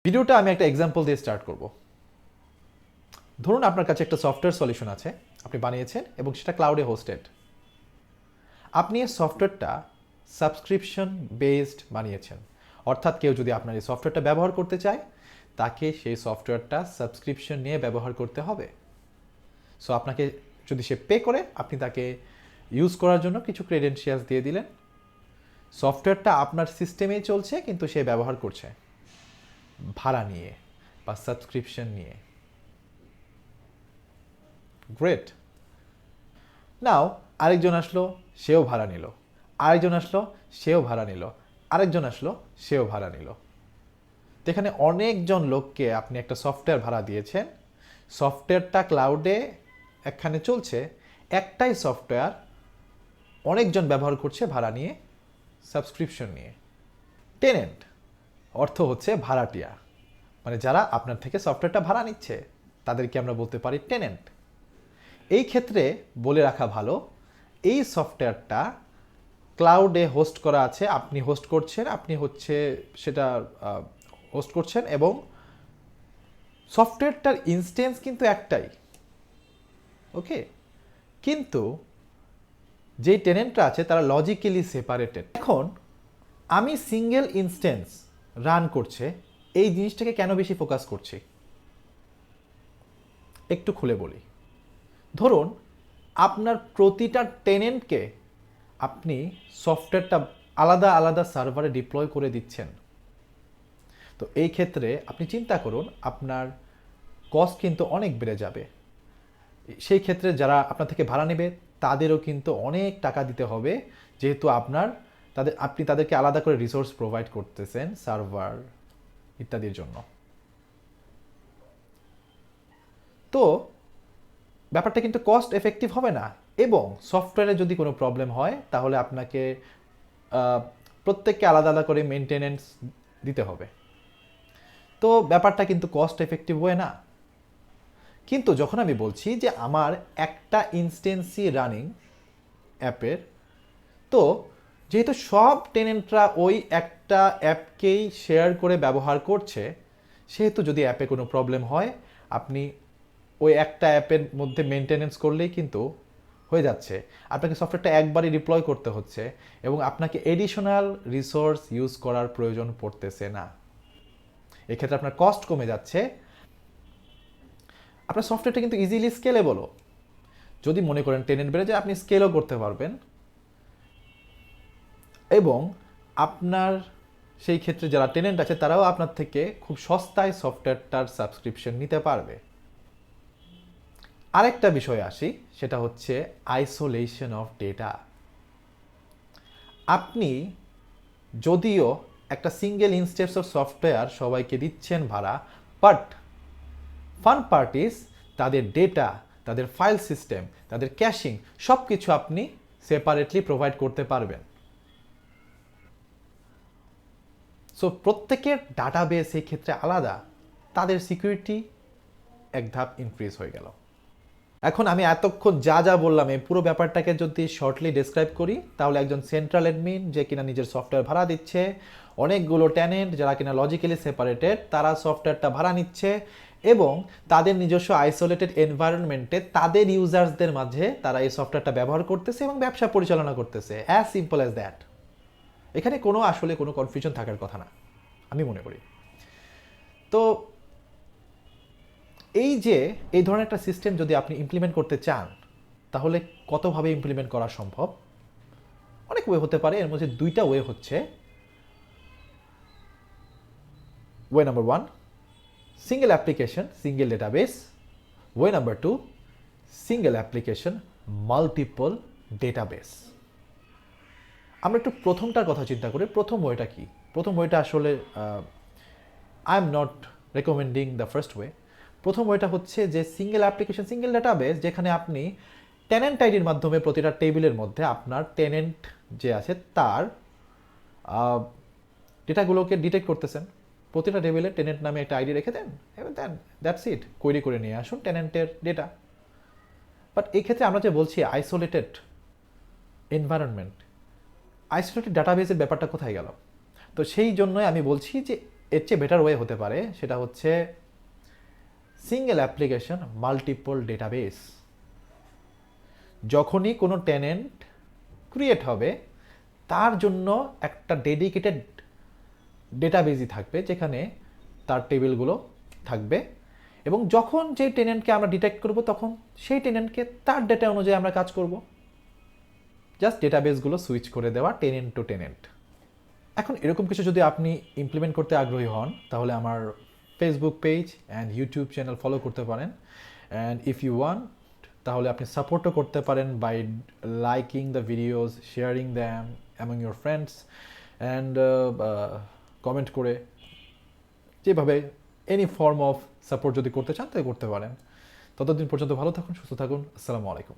ভিডিওটা আমি একটা এক্সাম্পল দিয়ে স্টার্ট করব। ধরুন আপনার কাছে একটা সফটওয়্যার সলিউশন আছে, আপনি বানিয়েছেন এবং সেটা ক্লাউডে হোস্টেড। আপনি এই সফটওয়্যারটা সাবস্ক্রিপশন বেসড বানিয়েছেন, অর্থাৎ কেউ যদি আপনার এই সফটওয়্যারটা ব্যবহার করতে চায় তাকে সেই সফটওয়্যারটা সাবস্ক্রিপশন নিয়ে ব্যবহার করতে হবে। সো আপনাকে যদি সে পে করে, আপনি তাকে ইউজ করার জন্য কিছু ক্রেডেনশিয়ালস দিয়ে দিলেন। সফটওয়্যারটা আপনার সিস্টেমেই চলছে, কিন্তু সে ব্যবহার করছে ভাড়া নিয়ে বা সাবস্ক্রিপশন নিয়ে। গ্রেট। নাও আরেকজন আসলো, সেও ভাড়া নিল, আরেকজন আসলো, সেও ভাড়া নিল, আরেকজন আসলো, সেও ভাড়া নিল। তো এখানে অনেকজন লোককে আপনি একটা সফটওয়্যার ভাড়া দিয়েছেন। সফটওয়্যারটা ক্লাউডে একখানে চলছে, একটাই সফটওয়্যার অনেকজন ব্যবহার করছে ভাড়া নিয়ে, সাবস্ক্রিপশন নিয়ে। টেনেন্ট অর্থ হচ্ছে ভাড়াটিয়া, মানে যারা আপনার থেকে সফটওয়্যারটা ভাড়া নিচ্ছে তাদেরকে আমরা বলতে পারি টেনেন্ট। এই ক্ষেত্রে বলে রাখা ভালো, এই সফটওয়্যারটা ক্লাউডে হোস্ট করা আছে, আপনি হোস্ট করছেন, আপনি হচ্ছে সেটা হোস্ট করছেন এবং সফটওয়্যারটার ইনস্ট্যান্স কিন্তু একটাই, ওকে। কিন্তু যেই টেনেন্টরা আছে তারা লজিক্যালি সেপারেটেড। এখন আমি সিঙ্গেল ইনস্ট্যান্স রান করছে, এই জিনিসটাকে কেন বেশি ফোকাস করছি একটু খুলে বলি। ধরুন আপনার প্রতিটা টেনেন্টকে আপনি সফটওয়্যারটা আলাদা আলাদা সার্ভারে ডিপ্লয় করে দিচ্ছেন। তো এই ক্ষেত্রে আপনি চিন্তা করুন, আপনার কস্ট কিন্তু অনেক বেড়ে যাবে। সেই ক্ষেত্রে যারা আপনার থেকে ভাড়া নেবে তাদেরও কিন্তু অনেক টাকা দিতে হবে, যেহেতু আপনি তাদেরকে আলাদা করে রিসোর্স প্রোভাইড করতেছেন, সার্ভার ইত্যাদির জন্য। তো ব্যাপারটা কিন্তু কস্ট এফেক্টিভ হবে না, এবং সফটওয়্যারে যদি কোনো প্রবলেম হয় তাহলে আপনাকে প্রত্যেককে আলাদা আলাদা করে মেনটেনেন্স দিতে হবে। তো ব্যাপারটা কিন্তু কস্ট এফেক্টিভ হয় না। কিন্তু যখন আমি বলছি যে আমার একটা ইনস্টেন্সি রানিং অ্যাপের, তো যেহেতু সব টেনেন্টরা ওই একটা অ্যাপকেই শেয়ার করে ব্যবহার করছে, সেহেতু যদি অ্যাপে কোনো প্রবলেম হয় আপনি ওই একটা অ্যাপের মধ্যে মেনটেনেন্স করলেই কিন্তু হয়ে যাচ্ছে। আপনাকে সফটওয়্যারটা একবারই ডিপ্লয় করতে হচ্ছে এবং আপনাকে এডিশনাল রিসোর্স ইউজ করার প্রয়োজন পড়তেছে না। এক্ষেত্রে আপনার কস্ট কমে যাচ্ছে, আপনার সফটওয়্যারটা কিন্তু ইজিলি স্কেলেবলও। যদি মনে করেন টেনেন্ট বেড়ে যায়, আপনি স্কেলও করতে পারবেন এবং আপনার সেই ক্ষেত্রে যারা টেনেন্ট আছে তারাও আপনার থেকে খুব সস্তায় সফটওয়্যারটার সাবস্ক্রিপশন নিতে পারবে। আরেকটা বিষয় আসি, সেটা হচ্ছে আইসোলেশন অফ ডেটা। আপনি যদিও একটা সিঙ্গেল ইনস্টেন্স অফ সফটওয়্যার সবাইকে দিচ্ছেন ভাড়া, বাট ফান পার্ট ইজ তাদের ডেটা, তাদের ফাইল সিস্টেম, তাদের ক্যাশিং সব কিছু আপনি সেপারেটলি প্রোভাইড করতে পারবেন। সো প্রত্যেকের ডাটাবেস এই ক্ষেত্রে আলাদা, তাদের সিকিউরিটি এক ধাপ ইনক্রিজ হয়ে গেল। এখন আমি এতক্ষণ যা যা বললাম এই পুরো ব্যাপারটাকে যদি শর্টলি ডেসক্রাইব করি, তাহলে একজন সেন্ট্রাল অ্যাডমিন যে কিনা নিজের সফটওয়্যার ভাড়া দিচ্ছে, অনেকগুলো টেনেন্ট যারা কিনা লজিক্যালি সেপারেটেড তারা সফটওয়্যারটা ভাড়া নিচ্ছে এবং তাদের নিজস্ব আইসোলেটেড এনভায়রনমেন্টে তাদের ইউজার্সদের মাঝে তারা এই সফটওয়্যারটা ব্যবহার করতেছে এবং ব্যবসা পরিচালনা করতেছে। As simple as that. এখানে আসলে কোনো কনফিউশন থাকার কথা না, আমি মনে করি। তো এই ধরনের একটা সিস্টেম যদি আপনি ইমপ্লিমেন্ট করতে চান, তাহলে কতভাবে ইমপ্লিমেন্ট করা সম্ভব? অনেক ওয়ে হতে পারে। এর মধ্যে দুইটা ওয়ে হচ্ছে, way number 1 single application single database, way number 2 single application multiple database. আমরা একটু প্রথমটার কথা চিন্তা করি। প্রথম ওয়েটা কি? প্রথম ওয়েটা আসলে I am not recommending the first way. প্রথম ওয়েটা হচ্ছে যে সিঙ্গেল অ্যাপ্লিকেশন সিঙ্গেল ডেটাবেস, যেখানে আপনি টেনেন্ট আইডির মাধ্যমে প্রতিটা টেবিলের মধ্যে আপনার টেনেন্ট যে আছে তার ডেটাগুলোকে ডিটেক্ট করতেছেন। প্রতিটা টেবিলে টেনেন্ট নামে একটা আইডি রেখে দেন এবং দেন দ্যাটস ইট, কোয়েরি করে নিয়ে আসুন টেনেন্টের ডেটা। বাট এই ক্ষেত্রে আমরা যে বলছি আইসোলেটেড এনভায়রনমেন্ট, আইসোলেটেড ডাটাবেসের ব্যাপারটা কোথায় গেল? তো সেই জন্যই আমি বলছি যে এর চেয়ে বেটার ওয়ে হতে পারে, সেটা হচ্ছে সিঙ্গেল অ্যাপ্লিকেশন মাল্টিপল ডেটাবেস। যখনই কোনো টেনেন্ট ক্রিয়েট হবে তার জন্য একটা ডেডিকেটেড ডেটাবেসই থাকবে যেখানে তার টেবিলগুলো থাকবে, এবং যখন যে টেনেন্টকে আমরা ডিটেক্ট করব তখন সেই টেনেন্টকে তার ডেটা অনুযায়ী আমরা কাজ করব। জাস্ট ডেটাবেসগুলো সুইচ করে দেওয়া টেনেন্ট টু টেনেন্ট। এখন এরকম কিছু যদি আপনি ইমপ্লিমেন্ট করতে আগ্রহী হন তাহলে আমার Facebook page and YouTube channel follow করতে পারেন। অ্যান্ড ইফ ইউ ওয়ান্ট তাহলে আপনি সাপোর্টও করতে পারেন by liking the videos, sharing them among your friends and comment করে, যেভাবে এনি ফর্ম অফ সাপোর্ট যদি করতে চান তাই করতে পারেন। ততদিন পর্যন্ত ভালো থাকুন, সুস্থ থাকুন। আসসালামু আলাইকুম।